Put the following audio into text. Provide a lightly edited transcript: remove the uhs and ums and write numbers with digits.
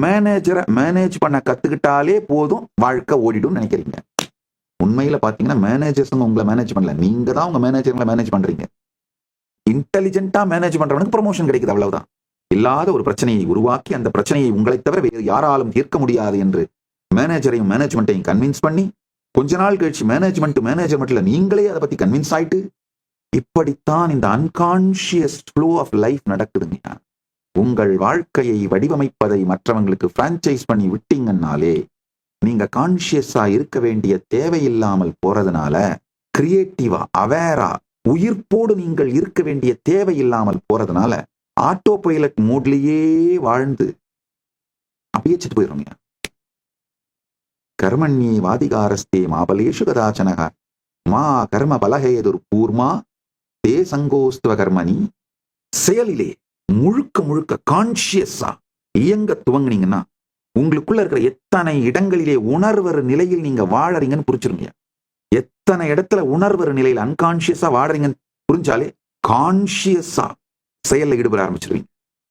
மேனேஜரை மேனேஜ் பண்ண கத்துக்கிட்டாலே போதும், வாழ்க்கை ஓடிடும் நினைக்கிறீங்க. உண்மையில பாத்தீங்கன்னா மேனேஜர்ஸ் உங்களை மேனேஜ் பண்ணல, நீங்க தான் உங்க மேனேஜர்களை மேனேஜ் பண்றீங்க. இன்டெலிஜென்ட்டா மேனேஜ் பண்றவனுக்கு ப்ரமோஷன் கிடைக்குது, அவ்வளவுதான். இல்லாத ஒரு பிரச்சனையை உருவாக்கி அந்த பிரச்சனையை உங்களை தவிர வேறு யாராலும் தீர்க்க முடியாது என்று மேனேஜரையும் மேனேஜ்மெண்ட்டையும் கன்வின்ஸ் பண்ணி கொஞ்ச நாள் கழிச்சு மேனேஜ்மெண்ட்ல நீங்களே அதை பத்தி கன்வின்ஸ் ஆயிட்டு, இப்படித்தான் இந்த அன்கான்ஷியஸ் ஃப்ளோ ஆஃப் லைஃப் நடக்குதுங்க. உங்கள் வாழ்க்கையை வடிவமைப்பதை மற்றவங்களுக்கு பிரான்சைஸ் பண்ணி விட்டீங்கன்னாலே நீங்க கான்சியஸா இருக்க வேண்டிய தேவையில்லாமல் போறதுனால, கிரியேட்டிவா அவேரா உயிர்ப்போடு நீங்கள் இருக்க வேண்டிய தேவையில்லாமல் போறதுனால ஆட்டோ பைலட் மோட்லயே வாழ்ந்து அப்படியே செத்து போயிடுங்க. கர்மண்யே வாதிகாரஸ்தே மாபலேஷு கதாச்சனக மா கர்ம பலஹேதுர் பூர்மா தே சங்கோஸ்துவ கர்மணி. செயலிலே முழுக்க முழுக்க கான்சியஸா இயங்க துவங்கினீங்கன்னா உங்களுக்குள்ள இருக்கிற எத்தனை இடங்களிலே உணர்வரு நிலையில் நீங்க வாழறீங்கன்னு புரிஞ்சிருங்க. எத்தனை இடத்துல உணர்வரு நிலையில் அன்கான்சியஸா வாழறீங்கன்னு புரிஞ்சாலே கான்சியஸா செயல்ல ஈடுபட ஆரம்பிச்சிருவீங்க.